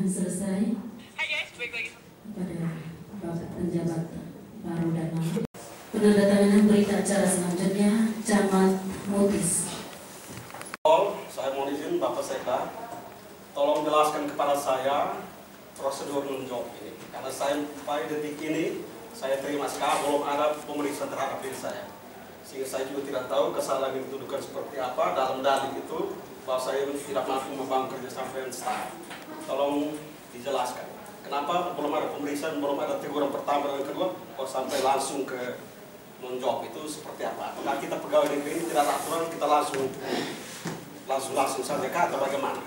selesai kepada Bapak Penjabat Baru dan Lama. Penandatanganan berita acara selanjutnya, Camat Mutis. Saya mohon izin Bapak Sekda, tolong jelaskan kepada saya prosedur menjawab ini. Karena saya sampai detik ini, saya terima sekali belum ada pemeriksaan terhadap diri saya. Sehingga saya juga tidak tahu kesalahan yang dituduhkan seperti apa. Dalam dalil itu, bahwa saya tidak mampu membangun kerjasama dengan staf. Tolong dijelaskan. Kenapa belum ada pemeriksaan, belum ada teguran pertama dan kedua, kok sampai langsung ke menjawab itu seperti apa? Apakah kita pegawai negeri ini tidak ada aturan, kita langsung saja kah atau bagaimana?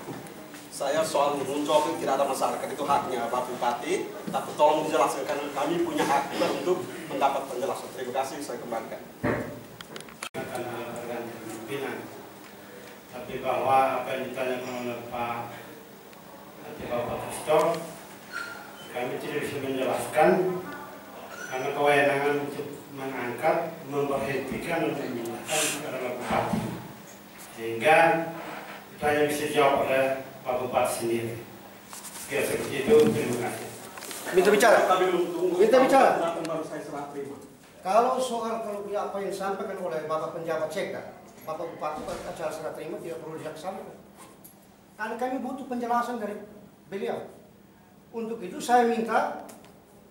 Saya soal menjawab itu tidak ada masalah, itu haknya Bapak Bupati, tapi tolong dijelaskan karena kami punya hak juga untuk mendapat penjelasan. Terima kasih, saya kembalikan. Akan berganti pimpinan, tapi bahwa apa yang ditanyakan oleh Bapak Pastor, kami tidak bisa menjelaskan karena kewenangan untuk mengangkat, memberhentikan dan memindahkan adalah Bupati, sehingga itu hanya bisa dijawab oleh Pak Bupati sendiri. Kira seperti itu. Terima kasih. Minta bicara. Minta bicara. Kalau apa yang disampaikan oleh Bapak Penjabat Sekda, Bapak Bupati pada acara serah terima tidak perlu dilaksanakan. Karena kami butuh penjelasan dari beliau. Untuk itu saya minta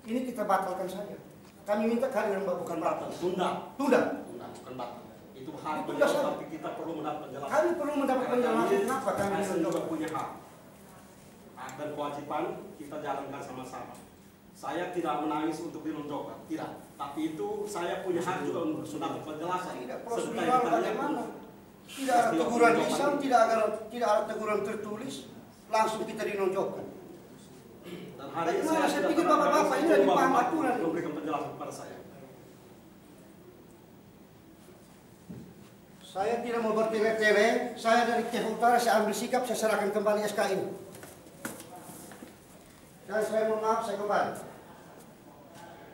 ini kita batalkan saja. Kami minta kehadiran Bapak bukan batal, tunda, bukan batal. Itu hak beliau, tapi kita perlu mendapat penjelasan. Kami perlu mendapat penjelasan kenapa kami juga punya hak dan kewajiban kita jalankan sama-sama. Saya tidak menangis untuk dinonjolkan, tidak. Tapi itu saya punya hak juga untuk mendapat penjelasan. Tidak prosedural bagaimana? Tidak ada teguran lisan, tidak ada teguran tertulis, langsung kita dinonjolkan. Dan hari ini saya pikir bapak-bapak ini dari paham aturan memberikan penjelasan kepada saya. Saya tidak mau bertele-tele, saya dari Aceh Utara, saya ambil sikap, saya serahkan kembali SK ini. Dan saya mohon maaf, saya kembali.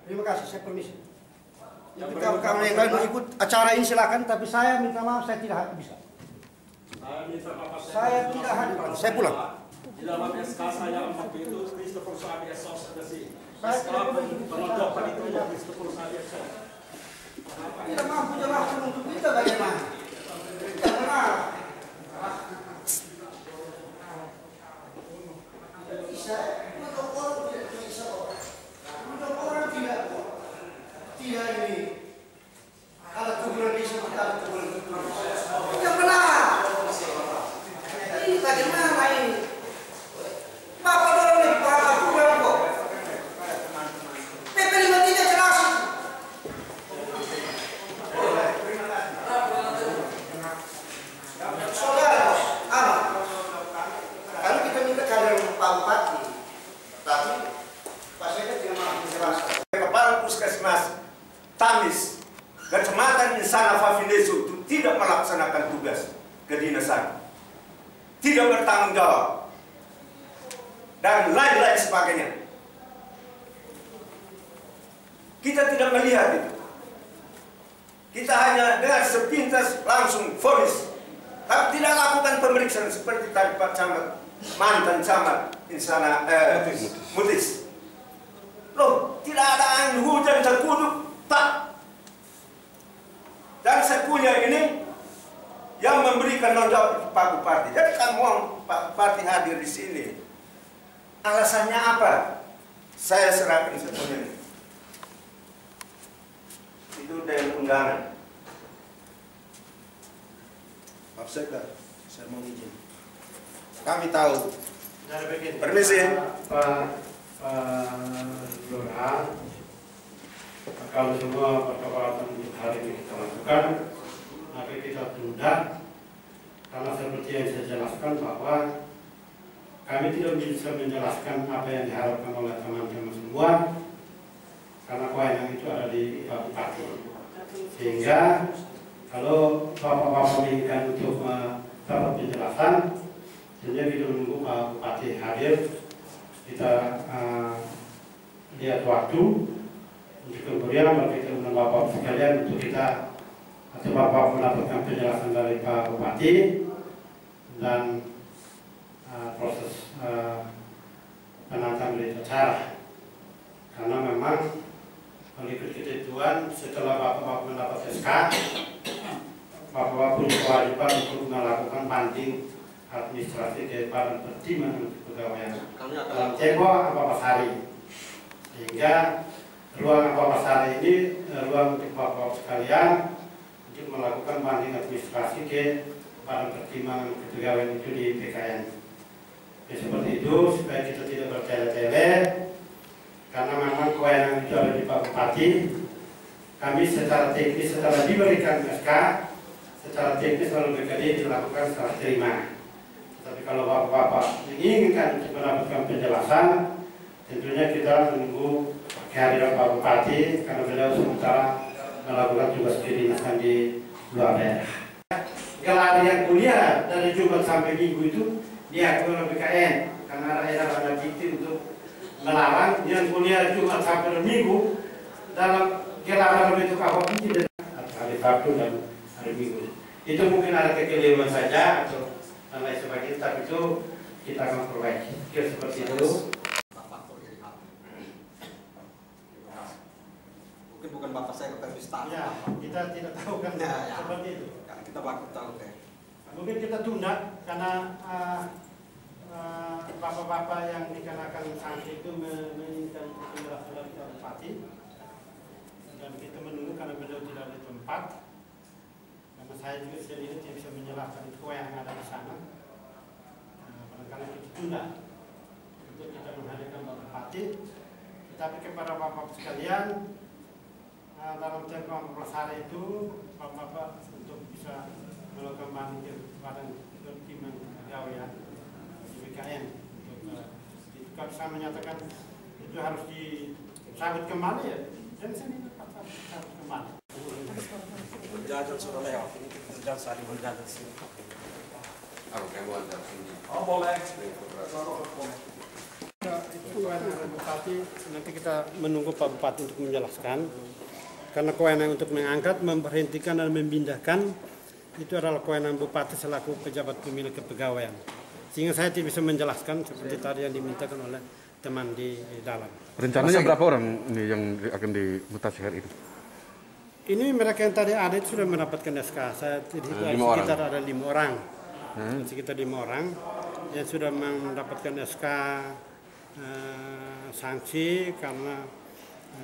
Terima kasih, saya permisi. Kalau yang lain mau ikut acara ini silakan, tapi saya minta maaf, saya tidak bisa. Saya tidak hadir, saya pulang. Di dalam SK saya waktu itu Christopher Sabi Esos ada sih. SK penonjolkan itu Christopher Sabi Esos. Tidak mampu jelaskan untuk kita bagaimana. Karena bisa untuk orang tidak bisa untuk orang tidak ini ada teguran di sini, ada teguran yang benar. Ini bagaimana ini? Bapak dorong nih, Pak aturan kok. PP 53 jelas. Saudara, kalau kita minta kehadiran Pak Bupati, tapi Pak Sekda tidak mampu menjelaskan. Kepala Puskesmas Tamis, Kecamatan Insana Fafinesu itu tidak melaksanakan tugas kedinasan, tidak bertanggung jawab, dan lain-lain sebagainya. Kita tidak melihat itu. Kita hanya dengan sepintas langsung vonis, tapi tidak lakukan pemeriksaan seperti tadi Pak Camat, mantan Camat Insana Mutis. Loh, tidak ada angin hujan terkuduk, tak. Dan saya punya ini yang memberikan nonjok Pak Bupati. Jadi kamu Pak Bupati hadir di sini. Alasannya apa? Saya serahkan sepenuhnya. Itu dari undangan. Pak Sekda, saya mau izin. Kami tahu. Permisi. Pak Lurah, kalau semua perkepalatan untuk hari ini kita lakukan, maka kita tunda, karena seperti yang saya jelaskan bahwa kami tidak bisa menjelaskan apa yang diharapkan oleh teman-teman semua, karena kewenangan itu ada di Pak Bupati. Sehingga kalau Bapak-Bapak menginginkan untuk dapat penjelasan, sehingga kita menunggu Pak Bupati hadir, kita lihat waktu untuk kemudian kita undang Bapak sekalian untuk kita atau Bapak mendapatkan penjelasan dari Pak Bupati dan proses penantang berita acara. Karena memang mengikut ketentuan setelah Bapak mendapat SK, Bapak punya kewajiban untuk melakukan banding administrasi ke Badan Pertimbangan Kepegawaian dalam tempo 14 hari. Sehingga ruang 14 hari ini ruang untuk Bapak sekalian untuk melakukan banding administrasi ke Badan Pertimbangan Kepegawaian itu di PKN. Ya, seperti itu supaya kita tidak bertele-tele. Karena memang kewenangan itu ada di Pak Bupati. Kami secara teknis setelah diberikan SK, secara teknis lalu BKD dilakukan setelah terima. Tapi kalau Bapak-Bapak menginginkan untuk mendapatkan penjelasan, tentunya kita menunggu kehadiran Pak Bupati karena beliau sementara melakukan tugas kedinasan di luar daerah. Gelar yang kuliah dari Jumat sampai Minggu itu diakui oleh BKN karena daerah ada dikti untuk melarang yang kuliah Jumat sampai Minggu dalam gelar dalam bentuk apapun tidak hari Sabtu dan hari Minggu. Itu mungkin ada kekeliruan saja atau lain sebagainya, tapi itu kita akan perbaiki. Kira seperti itu. Mungkin bukan Bapak saya ke staff. Ya, kita tidak tahu kan seperti itu. Kita bakal tahu deh. Mungkin kita tunda karena bapak-bapak yang dikenakan sanksi itu menginginkan penjelasan dari Pak Bupati, dan kita menunggu karena beliau tidak ada di tempat. Karena saya juga sendiri tidak bisa menjelaskan itu yang ada di sana. Karena kita tunda untuk kita menghadirkan Pak Bupati. Tetapi kepada bapak sekalian, dalam tempo 14 hari itu bapak-bapak untuk bisa melakukan banding ke Badan Pertimbangan Kepegawaian BKN. Kalau saya menyatakan itu harus disambut kembali ya, dan saya disambut kembali. Berjalan sudah lewat, ini kita berjalan sehari berjalan sini. Oh boleh. Itu kewenangan Bupati, nanti kita menunggu Pak Bupati untuk menjelaskan. Karena kewenangan untuk mengangkat, memberhentikan dan memindahkan itu adalah kewenangan Bupati selaku pejabat pemilik kepegawaian. Sehingga saya tidak bisa menjelaskan seperti tadi yang dimintakan oleh teman di dalam. Rencananya berapa orang ini yang akan dimutasi hari itu? Ini mereka yang tadi ada itu sudah mendapatkan SK. Saya sekitar ada 5 orang. Sekitar 5 orang yang sudah mendapatkan SK sanksi karena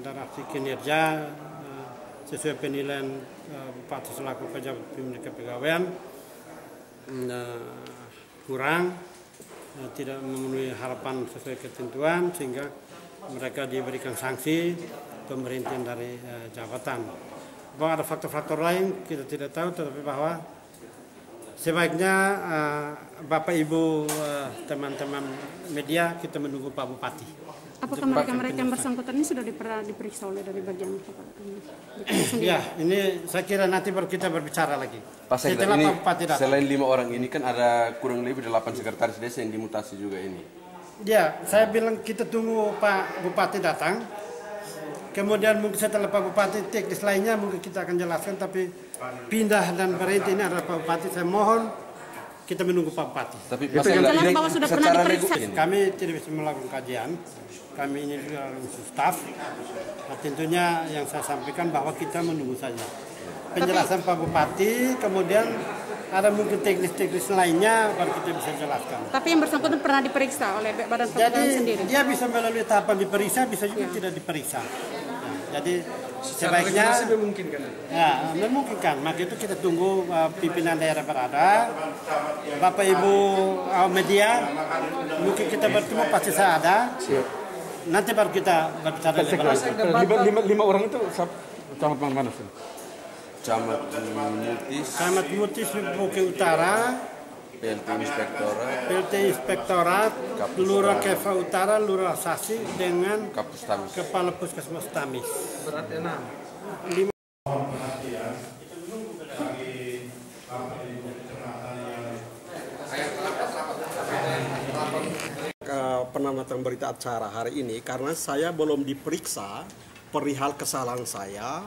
ada aksi kinerja sesuai penilaian Bupati selaku pejabat pemilik kepegawaian kurang, tidak memenuhi harapan sesuai ketentuan sehingga mereka diberikan sanksi pemberhentian dari jabatan. Bahwa ada faktor-faktor lain kita tidak tahu, tetapi bahwa sebaiknya Bapak Ibu teman-teman media kita menunggu Pak Bupati. Apakah mereka yang bersangkutan ini sudah diperiksa oleh dari bagian Ya, ini saya kira nanti baru kita berbicara lagi. Pak Sekda, setelah ini Pak Bupati datang. selain 5 orang ini kan ada kurang lebih 8 sekretaris desa yang dimutasi juga ini. Ya, saya bilang kita tunggu Pak Bupati datang. Kemudian mungkin setelah Pak Bupati teknis lainnya mungkin kita akan jelaskan, tapi pindah dan berhenti ini adalah Pak Bupati. Saya mohon kita menunggu Pak Bupati. Tapi Pak Sekda, ini sudah pernah secara diperiksa. Kami tidak bisa melakukan kajian. Kami ini juga staf. Nah, tentunya yang saya sampaikan bahwa kita menunggu saja penjelasan Pak Bupati, kemudian ada mungkin teknis-teknis lainnya baru kita bisa jelaskan. Tapi yang bersangkutan pernah diperiksa oleh Badan Pertimbangan sendiri. Dia bisa melalui tahapan diperiksa, bisa juga tidak diperiksa. Jadi sebaiknya memungkinkan. Ya, memungkinkan. Maka itu kita tunggu pimpinan daerah berada, Bapak Ibu media, mungkin kita bertemu pasti saya ada. Nanti baru kita berbicara lebar. 5 orang itu camat mana sih? Camat Mutis, Camat Mutis Bukit Utara, PLT Inspektorat, PLT Inspektorat, Lurah Keva Utara, Lurah Sasi dengan Kapus Tamis. Kepala Puskesmas Tamis. Berarti 6. Mohon perhatian, kita menunggu bagi Bapak Ibu Kecamatan yang Penamatan berita acara hari ini karena saya belum diperiksa perihal kesalahan saya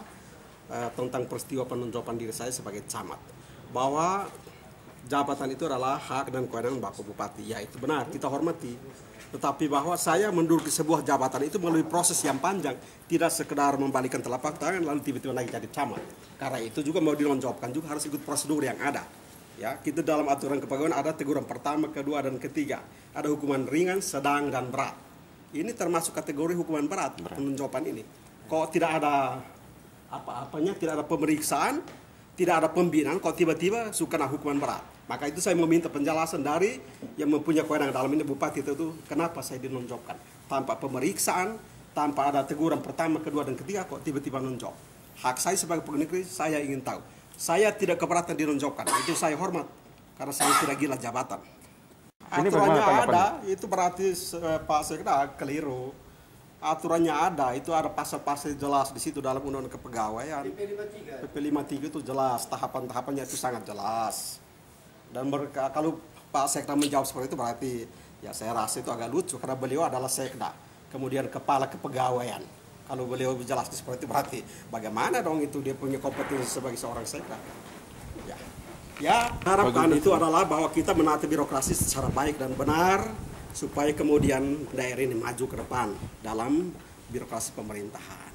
tentang peristiwa penunjukan diri saya sebagai camat, bahwa jabatan itu adalah hak dan kewenangan Bapak Bupati. Ya itu benar, kita hormati. Tetapi bahwa saya menduduki sebuah jabatan itu melalui proses yang panjang, tidak sekedar membalikan telapak tangan lalu tiba-tiba naik jadi camat. Karena itu juga mau dinonjolkan juga harus ikut prosedur yang ada. Ya, kita dalam aturan kepegawaian ada teguran pertama, kedua, dan ketiga. Ada hukuman ringan, sedang, dan berat. Ini termasuk kategori hukuman berat. Penonjolan ini. Kok tidak ada apa-apanya, tidak ada pemeriksaan, tidak ada pembinaan, kok tiba-tiba suka hukuman berat. Maka itu saya meminta penjelasan dari yang mempunyai kewenangan dalam ini Bupati itu kenapa saya dinonjolkan tanpa pemeriksaan, tanpa ada teguran pertama, kedua, dan ketiga, kok tiba-tiba nonjol. Hak saya sebagai pegawai negeri, saya ingin tahu. Saya tidak keberatan dinonjolkan, itu saya hormat karena saya tidak gila jabatan. Aturannya ada, itu berarti Pak Sekda keliru. Aturannya ada, itu ada pasal-pasal jelas di situ dalam Undang-Undang Kepegawaian. PP 53 itu jelas, tahapan-tahapannya itu sangat jelas. Dan kalau Pak Sekda menjawab seperti itu berarti ya saya rasa itu agak lucu karena beliau adalah Sekda, kemudian kepala kepegawaian. Kalau beliau jelas seperti itu berarti bagaimana dong itu dia punya kompetensi sebagai seorang Sekda. Ya, harapan itu adalah bahwa kita menata birokrasi secara baik dan benar supaya kemudian daerah ini maju ke depan dalam birokrasi pemerintahan.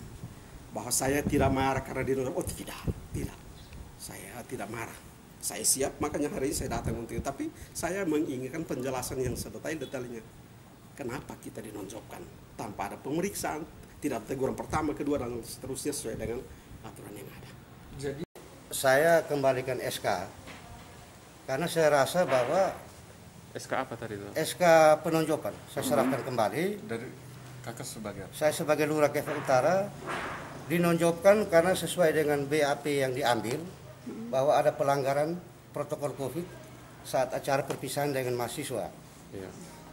Bahwa saya tidak marah karena dinonjolkan, oh tidak, saya tidak marah. Saya siap, makanya hari ini saya datang untuk itu. Tapi saya menginginkan penjelasan yang sedetail-detailnya. Kenapa kita dinonjolkan tanpa ada pemeriksaan, tidak ada teguran pertama, kedua, dan seterusnya sesuai dengan aturan yang ada. Jadi saya kembalikan SK karena saya rasa bahwa SK apa tadi itu? SK penonjolan saya serahkan kembali. Dari kakak sebagai? Saya sebagai Lurah Kefah Utara dinonjolkan karena sesuai dengan BAP yang diambil bahwa ada pelanggaran protokol COVID saat acara perpisahan dengan mahasiswa. Ya.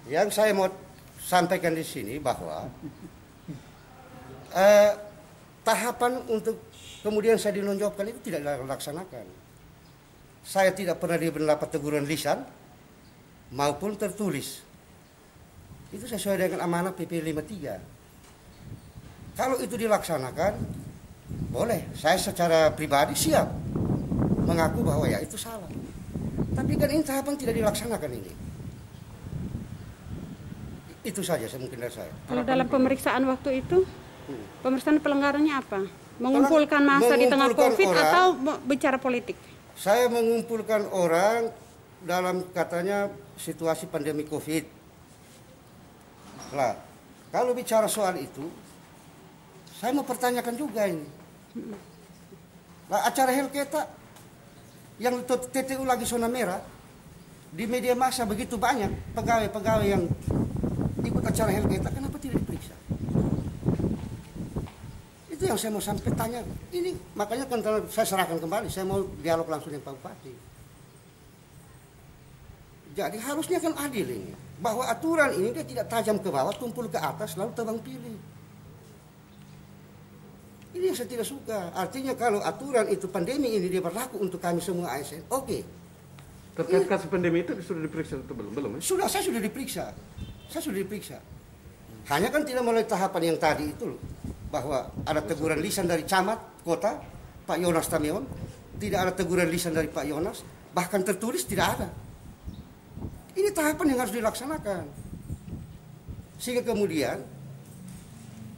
Yang saya mau sampaikan di sini bahwa tahapan untuk kemudian saya dinonjolkan itu tidak dilaksanakan. Saya tidak pernah mendapat teguran lisan maupun tertulis. Itu sesuai dengan amanah PP 53. Kalau itu dilaksanakan, boleh. Saya secara pribadi siap mengaku bahwa ya itu salah. Tapi kan ini tahapan tidak dilaksanakan ini. Itu saja mungkin dari saya. Kalau dalam pemeriksaan waktu itu, pemeriksaan pelanggarannya apa? Mengumpulkan massa di tengah COVID atau bicara politik? Saya mengumpulkan orang dalam katanya situasi pandemi COVID. Lah, kalau bicara soal itu, saya mau pertanyakan juga ini. Lah, acara Helketa yang TTU lagi zona merah, di media massa begitu banyak pegawai-pegawai yang ikut acara Helketa, kenapa tidak diperiksa? Itu yang saya mau sampai tanya. Ini makanya kan saya serahkan kembali, saya mau dialog langsung dengan Pak Bupati. Jadi harusnya kan adil ini, bahwa aturan ini dia tidak tajam ke bawah, tumpul ke atas, lalu tebang pilih. Ini yang saya tidak suka. Artinya kalau aturan itu pandemi ini dia berlaku untuk kami semua ASN, oke. Terkait kasus pandemi itu sudah diperiksa atau belum? Sudah, saya sudah diperiksa. Saya sudah diperiksa. Hanya kan tidak melalui tahapan yang tadi itu loh. Bahwa ada teguran lisan dari camat kota, Pak Yonas Tamion. Tidak ada teguran lisan dari Pak Yonas. Bahkan tertulis tidak ada. Ini tahapan yang harus dilaksanakan. Sehingga kemudian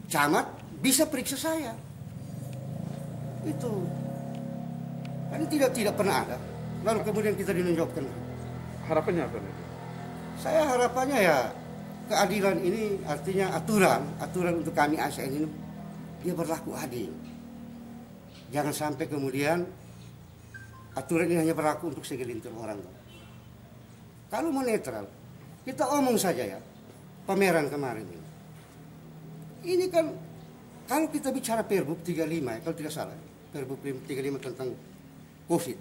camat bisa periksa saya. Itu kan tidak pernah ada. Lalu kemudian kita dinonjolkan. Harapannya apa? Saya harapannya ya keadilan ini artinya aturan untuk kami ASN ini dia berlaku adil. Jangan sampai kemudian aturan ini hanya berlaku untuk segelintir orang. Kalau mau netral, kita omong saja ya pameran kemarin ini. Ini kan kalau kita bicara Perbup 35 ya, kalau tidak salah, Perbup 35 tentang COVID.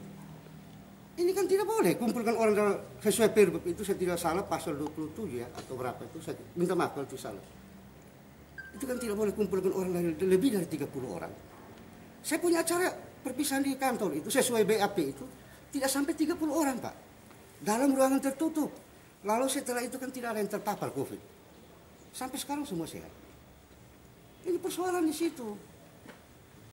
Ini kan tidak boleh kumpulkan orang dalam sesuai Perbup itu saya tidak salah pasal 27 ya atau berapa itu saya minta maaf kalau itu salah. Itu kan tidak boleh kumpulkan orang dari lebih dari 30 orang. Saya punya acara perpisahan di kantor itu sesuai BAP itu tidak sampai 30 orang Pak. Dalam ruangan tertutup. Lalu setelah itu kan tidak ada yang terpapar COVID. Sampai sekarang semua sehat. Ini persoalan di situ.